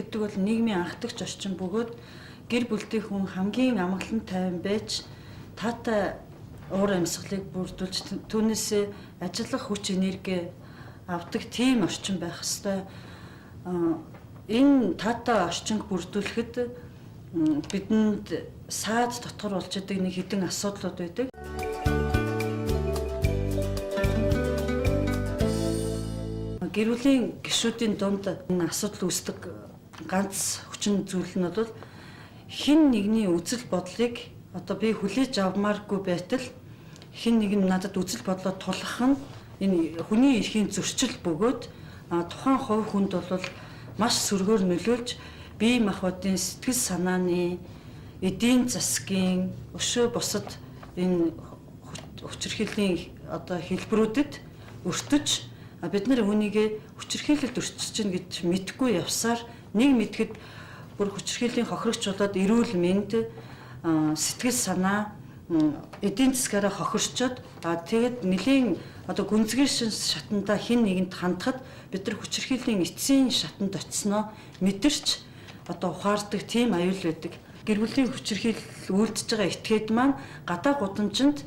гэдэг бол нийгмийн анхдагч орчин бөгөөд гэр бүлтэй хүн хамгийн амгалан тайван байж таатай уур амьсгалыг бүрдүүлж түүнээсээ ажиллах хүч энерги авдаг тийм орчин байх ёстой. Энэ таатай орчинг бүрдүүлэхэд бидэнд саад дотор болж байгаа нэг хэдэн асуудлууд байдаг. Гэр бүлийн гишүүдийн дунд энэ асуудал үүсдэг ганц хүчин зүйл нь бол хэн нэгний үзэл бодлыг одоо би хүлээж авмааргүй байтал хэн нэг нь надад үзэл бодлоо тулгах нь энэ хүний эрхийн зөрчил бөгөөд тухайн хувь хүнд бол маш сөргөөр нөлөөлж бие махбодын сэтгэл санааны эдийн засгийн өшөө бусад энэ хүчирхийллийн одоо хэлбэрүүдэд өртөж бид нар хүнийг хүчирхийлэлд өртөж чинь гэж мэдгүй явсаар нэг мэдхэд бүр хүчирхийллийн хохирогч болоод эрүүл мэнд сэтгэл санаа эдийн засгаараа хохирчод тэгээд нэлийн одоо гүнзгий шатанда хэн нэгэнд хандахад бид нар хүчирхийллийн эцсийн шатанд очисноо мэдэрч одоо ухаардаг тийм аюул байдаг. Гэр бүлийн хүчирхийлэл үйлдэж байгаа этгээд маань гадаа гудамжинд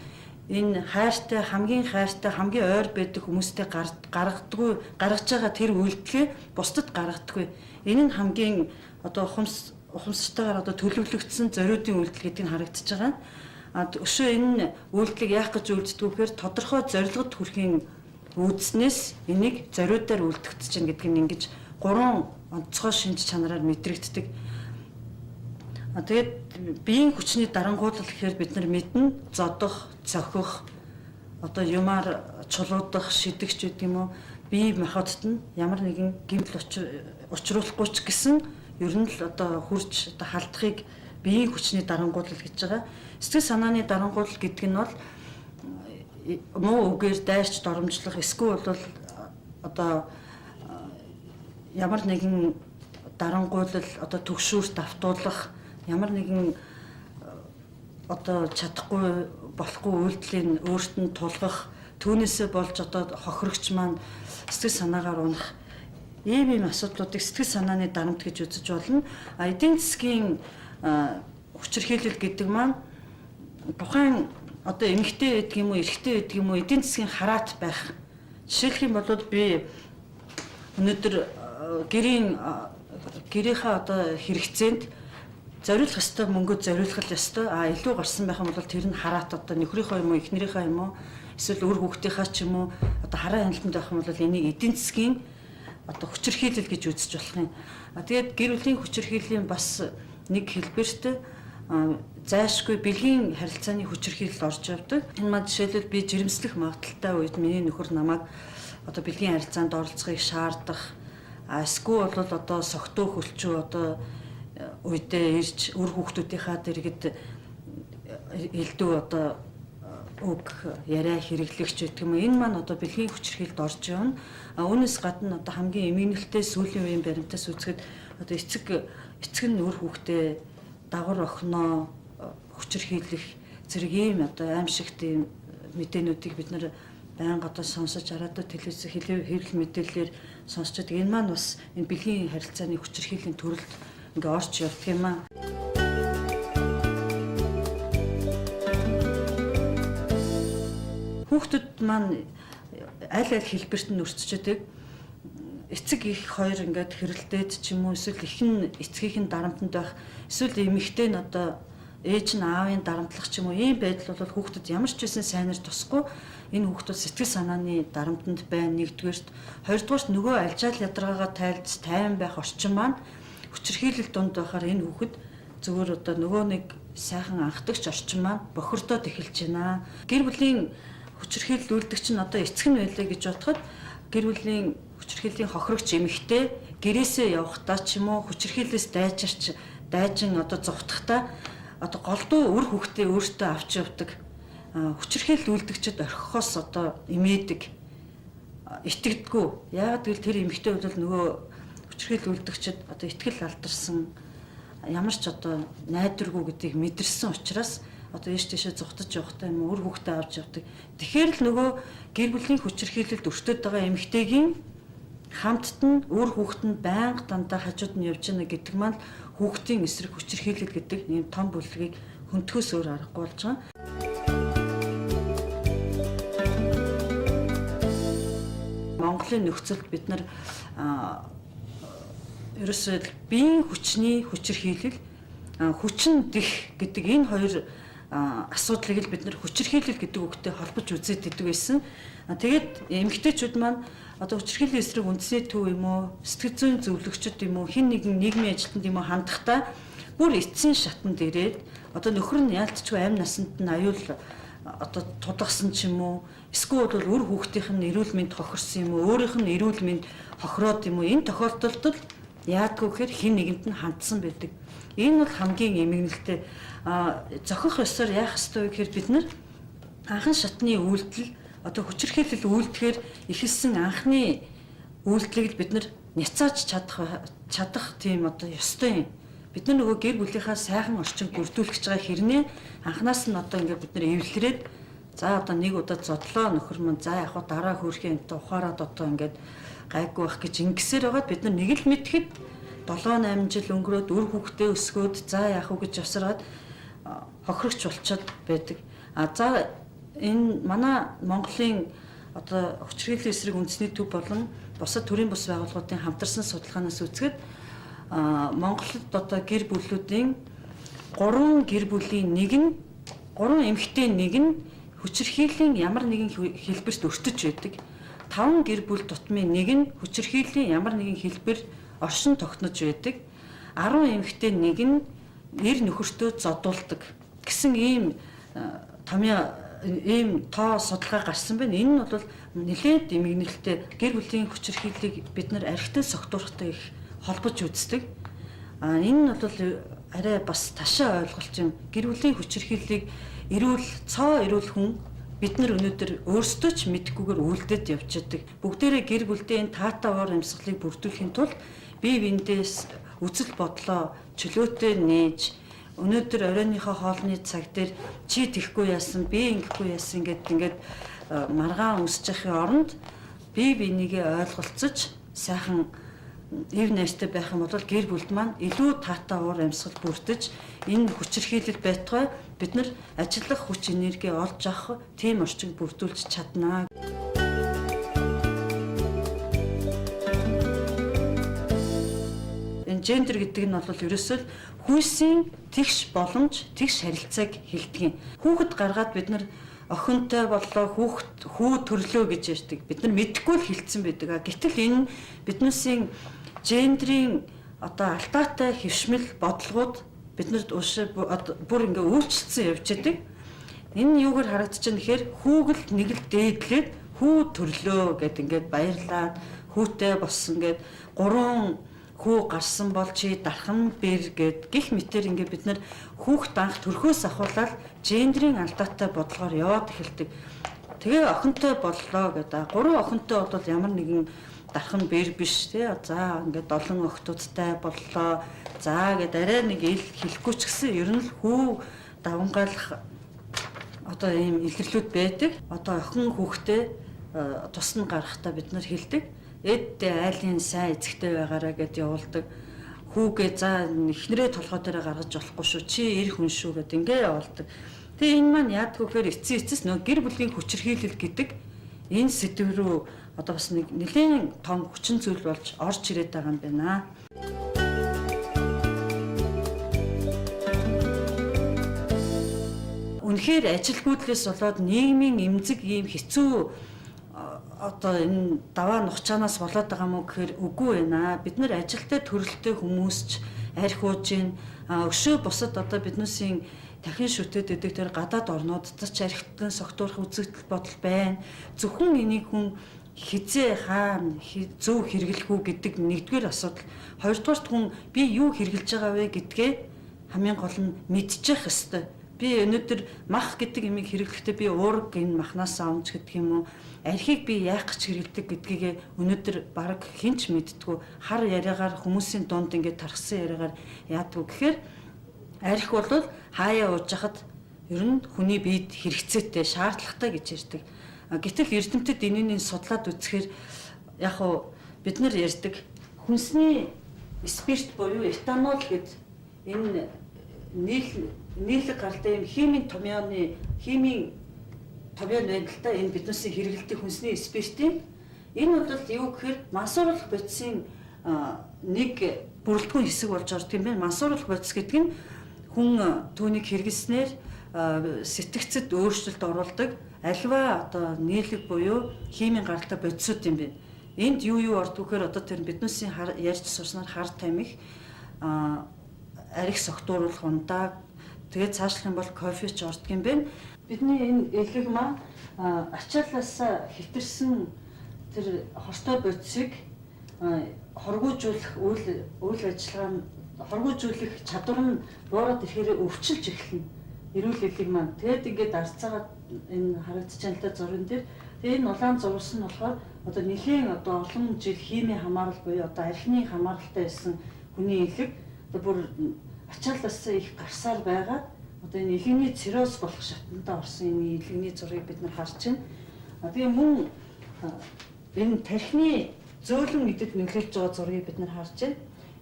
энэ хайртай хамгийн ойр байдаг хүмүүстэй гаргаж байгаа тэр үйлдэлээ бусдад гаргадаггүй. Энэ нь хамгийн одоо ухамсартайгаар одоо төлөвлөгдсөн зориудын үйлдэл гэдэг нь харагдаж байгаа. Өшөө энэ үйлдэлийг яах гэж үйлддэг вэхээр тодорхой зорилгод хүрэхин үүдснээс энийг зориудаар үйлдэгдэж байна гэдгийг ингэж гурван онцгой шинж чанараар мэдрэгддэг. Тэгээд биеийн хүчний дарангуулал гэхээр бид нар мэднэ зодох, цохих, одоо юмар чулуудах, шидэгч гэдэг юм уу бие махбодд нь ямар нэгэн гэмтэл учруулахгүй ч гэсэн ер нь л одоо хурж одоо халдахыг биеийн хүчний дарангуулал гэж байгаа. Сэтгэл санааны дарангуулал гэдэг нь бол муу үгээр дайрч доромжлох эсвэл бол одоо ямар нэгэн дарангуулал одоо төгшүүрт автуулах ямар нэгэн одоо чадахгүй болохгүй үйлдэлийн өөрт нь тулгах түүнээсээ болж одоо хохирогч маань сэтгэл санаагаар унах ийм асуудлуудыг сэтгэл санааны дарамт гэж үзэж болно. Эдийн засгийн хүчирхийлэл гэдэг маань тухайн одоо эмэгтэй гэдэг юм уу эрэгтэй гэдэг юм уу эдийн засгийн хараат байх. Жишээлх юм бол би өнөөдөр гэрийнхаа одоо хэрэгцээнд зориулах ёстой мөнгөд зориулах ёстой. Илүү гарсан байх юм бол тэр нь хараат одоо нөхрийнхөө юм уу эхнэрийнхээ юм уу эсвэл өөр хүүхдийнхаа ч юм уу одоо хараа хяналтанд байх юм бол энийг эдийн засгийн одоо хүчирхийлэл гэж үзэж болох юм. Тэгээд гэр бүлийн хүчирхийллийн бас нэг хэлбэрт зайлшгүй бэлгийн харилцааны хүчирхийлэл орж явдаг. Энэ маань жишээлбэл би жирэмслэх магадaltaй үед миний нөхөр намайг одоо бэлгийн харилцаанд оролцохыг шаардах эсвэл бол одоо согтуу хөлчөө одоо үедээ ирж үр хүүхдүүдийнхаа дэргэд элдв одоо үг яриа хэрэглэгч гэдэг юм. Энэ маань одоо бэлгийн хүчирхийлэлд орж явна. Үүнээс гадна одоо хамгийн эмгэнэлтэй сүүлийн үеийн баримтаас үзэхэд одоо эцэг нь үр хүүхдээ дагвар охиноо хүчирхийлэх зэрэг ийм одоо аимшигт ийм мэдээнүүдийг бид нар байнга одоо сонсож араадаа телевиз хэвлэл мэдээлэлээр сонсч байгаа. Энэ маань бас энэ бэлгийн харилцааны хүчирхийллийн төрөлд ингээ орж явдаг юм аа. Хүүхдүүд маань аль хэлбэрт нь өрчөждөг. Эцэг их хоёр ингээд хэрэлдээд ч юм уу эсвэл их нь эцгийнх нь дарамтанд байх эсвэл эмэгтэй нь одоо ээж нь аавын дарамтлах ч юм уу ийм байдал бол хүүхдэд ямар ч байсан сайнэр тусахгүй энэ хүүхдүүд сэтгэл санааны дарамтанд байна нэгдүгээрт хоёрдугаарт нөгөө альжаал ядаргаагаа тайлж тайван байх орчин маань хүчирхийлэл дунд байхаар энэ хүүхэд зөвөр одоо нөгөө нэг сайхан анхдагч орчин маань бохирдоод эхэлж байна. Гэр бүлийн хүчирхийлэл үйлдэгч нь одоо эцэг нь байлаа гэж бодоход гэр бүлийн хүчирхийллийн хохирогч эмэгтэй гэрээсээ явахдаа ч юм уу хүчирхийллээс дайжин одоо зовтохдоо одоо голдуу үр хүүхдээ өөртөө авч явдаг. Хүчирхийлэл үйлдэгчд орхихоос одоо имээдэг. Итгэдэггүй. Яагаад гэвэл тэр эмэгтэй бол нөгөө хүчирхийлэл үйлдэгчд одоо итгэл алдарсан ямар ч одоо найдваргүй гэдгийг мэдэрсэн учраас одоо яш тийшээ зүхтаж явахтай юм үр хүүхдээ авч явдаг. Тэгэхээр л нөгөө гэр бүлийн хүчирхийлэлд өртөд байгаа эмэгтэйгийн хамтд нь өөр хүүхэд нь байнга дандаа хажууд нь явж байна гэдэг маань хүүхдийн эсрэг хүчирхийлэл гэдэг ийм том бүлгийг хөнтгөөс өөр аргагүй болж байгаа. Монголын нөхцөлд бид нар ерөөсөө биеийн хүчний хүчирхийлэл, хүчин дэх гэдэг энэ хоёр асуудлыг л бид нар хүчирхийлэл гэдэг үгтэй холбож үзээд идэг байсан. Тэгээд эмэгтэйчүүд маань одоо хүчирхийллийн эсрэг үндэсний төв юм уу, сэтгэл зүйн зөвлөгчд юм уу, хин нэгэн нийгмийн ажилтнанд юм уу хандахдаа бүр эцсийн шатанд ирээд одоо нөхөр нь яалтчгүй амь насанд нь аюул одоо тудагсан ч юм уу, эсвэл бол үр хүүхдийнх нь эрүүл мэнд хохирсон юм уу, өөрийнх нь эрүүл мэнд хохироод юм уу, энэ тохиолдолд яадгүй гэхээр хин нэгэнд нь хандсан байдаг. Энэ бол хамгийн эмгэнэлтэй зохих ёсоор яах ёстой вэ гэхээр бид нар анхан шатны үйлдэл одоо хүчирхийлэл үйлдэхээр ихэлсэн анхны үйлдэлийг бид нар няцааж чадах тийм одоо ёстой юм. Бид нар нөгөө гэр бүлийнхаа сайхан орчинд бүрдүүлэх гэж байгаа хэрнээ анханаас нь одоо ингээд бид нар эвлэрээд за одоо нэг удаа зодлоо нөхөр мөн за яг дараа хөрхийн энэ ухаарад одоо ингээд гайгүй байх гэж ингэсээр байгаад бид нар нэг л мэдхэд 7-8 жил өнгөрөөд үр хүүхдээ өсгөөд за яах вэ гэж явсараад хохирогч болчиход байдаг. За энэ манай Монголын одоо хүчирхийллийн эсрэг үндэсний төв болон бусад төрийн бус байгууллагуудын хамтарсан судалгаанаас үзэхэд Монголд одоо гэр бүлүүдийн 3 гэр бүлийн 3 эмэгтэй нэг нь хүчирхийллийн ямар нэгэн хэлбэрт өртөж байдаг. 5 гэр бүл тутмын нэг нь хүчирхийллийн ямар нэгэн хэлбэр оршин тогтнож байдаг. 10 эмэгтэй нэг нь нэр нөхөртөө зодуулдаг гэсэн ийм тоо судалгаа гарсан байна. Энэ нь бол нэлээд эмгэнэлтэй гэр бүлийн хүчирхийллийг бид нар архитай согтуурахтай их холбож үздэг. Энэ нь бол арай бас ташаа ойлголт юм. Гэр бүлийн хүчирхийллийг цоо эрүүл хүн бид нар өнөөдөр өөрсдөө ч мэдхгүйгээр үлдээд явж байгаа. Бүгдээрээ гэр бүлдээ энэ таатай уур амьсгалыг бүрдүүлэхийн тулд бие биендээс үзэл бодлоо чөлөөтэй нээж өнөөдөр оройныхоо хоолны цаг дээр чи тэхгүй яасан би ингэхгүй яасан ингээд маргаан үсэж явахын оронд бие бинийгээ ойлголцож сайхан эв найртай байх юм бол гэр бүлд маань илүү таатай уур амьсгал бүрдэж энэ хүчирхийлэл байтугай бид нар ажиллах хүч энерги олж авах тийм орчинг бүрдүүлж чаднаа. Энэ гендер гэдэг нь бол ерөөсөө хүйсийн тэгш боломж, тэгш харилцааг хэлдэг юм. Хүүхэд гаргаад бид нар охинтой боллоо, хүү төрлөө гэж ярьдаг. Бид нар мэдэхгүй л хэлсэн байдаг. Гэтэл энэ биднээсийн гендерийн одоо алдаатай хэвшмэл бодлогууд биднэрт бүр ингээ үйлчлсэн явж байдаг. Энэ юугаар харагдаж байна гэхээр хүүгэл нэг л дээдлээд хүү төрлөө гэд ингээд баярлаад хүүтэй болсон гэд 3 хүү гарсан бол чи дархан бэр гэд гих мэтэр ингээ бид нар хүүхд анх төрхөөс ахуулаад гендерийн алдаатай бодлогоор яваад эхэлдэг. Тэгээ охинтой боллоо гэдэг. 3 охинтой бол ямар нэгэн дархан бэр биш тий. За ингээд 7 охтуудтай боллоо. За гэд арай нэг ил хэлэхгүй ч гэсэн ер нь л хүү давангаалах одоо ийм илэрлүүд байдаг. Одоо охин хүүхдээ тусна гарахтаа бид нар хэлдэг. Эддээ айлын сайн эзэгтэй байгаараа гэд явуулдаг. Хүүгээ за эхнэрээ толгой дээр гаргаж болохгүй шүү. Чи эр хүн шүү гэд ингээ явуулдаг. Тэгээ энэ маань яадгүй гэхээр эцэс нөө гэр бүлийн хүчирхийлэл гэдэг энэ сэдв рүү одоо бас нэг нэлээд том хүчин зүйл болж орж ирээд байгаа юм байна. Үнэхээр ажилгүйдлээс болоод нийгмийн эмзэг ийм хэцүү одоо энэ даваа нухчаанаас болоод байгаа мó гэхээр үгүй байна. Бид нар ажилтай төрөлтэй хүмүүс ч архиуж гин өшөө бусад одоо биднээсийн дахин шүтээд өгдөг тэр гадаад орнуудад ч архитектурын согтуурах үзэгдэл бодол байна. Зөвхөн энийг хүн хизээ хаана зөв хэрэглэх үү гэдэг нэгдүгээр асуудал. Хоёрдугаарт хүн би юу хэрэглэж байгаа вэ гэдгээ хамгийн гол нь мэдчих ёстой. Би өнөөдөр мах гэдэг юмыг хэрэглэхдээ би уург энэ махнаас авч гэдэг юм уу? Архийг би яах гэж хэрэглэдэг гэдгийг өнөөдөр баг хинч мэддэггүй. Хар яриагаар хүмүүсийн дунд ингээд тархсан яриагаар яадгүй гэхээр арх бол хаяа ууж хахад ер нь хүний биед хэрэгцээтэй, шаардлагатай гэж ярьдаг. Гэтэл эрдэмтэд энэнийг судлаад үзэхээр яг уу бид нар ярьдаг хүнсний спирт буюу этанол гэд энэ нийлэг гаралтай юм химийн томьёо байна л да, энэ биднээсээ хэрэглэдэг хүнсний спиртийн энэ бол юу гэхээр мансууруулах бодисын нэг бүрэлдэхүүн хэсэг болж ордог юм байна. Мансууруулах бодис гэдэг нь хүн түүнийг хэрэглэснээр сэтгцэд өөрчлөлт оруулдаг альва одоо нийлэг буюу химийн гаралтай бодисууд юм байна. Энд юу ордог гэхээр одоо тэр биднээсийн ярьж сурснаар хар тамхи, арх согтууруулах ундаг, тэгээд цаашлах юм бол кофе ч ордог юм байна. Бидний энэ элэг маань ачаалаас хэтэрсэн тэр хортой бодисыг хоргоожуулах үйл ажиллагаа хоргоожуулах чадвар нь буураад ирэхээр өвчилж эхэлнэ. Эрүүл элэг маань тэгээд ингээд арцаагаад энэ харагдаж байгаа л да зургийн дээр. Тэгээд энэ улаан зурвас нь болохоор одоо нэлийн одоо олон жил химийн хамаарал буюу одоо архины хамааралтай байсан хүний элэг одоо бүр ачаалаас их гарсаар байгаа. Одоо энэ элэгний цирроз болох шатанда орсон энэ элэгний зургийг бид нар харж байна. Тэгээ мөн энэ тархины зөөлөн эдэд нөлөөлж байгаа зургийг бид нар харж байна.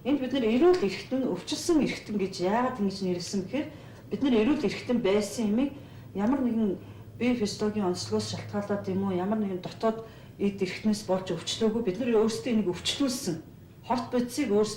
Энд бид нар эрүүл эрхтэн, өвчлсөн эрхтэн гэж яагаад ингэж нэрлэсэн бэхээр бид нар эрүүл эрхтэн байсан юмыг ямар нэгэн бие физиологийн онцлогоос шалтгаалаад юм уу, ямар нэгэн дотоод эд эрхтнээс болж өвчлөөгүй бид нар өөрсдөө энийг өвчлүүлсэн. Хорт бодисыг өөрсдөө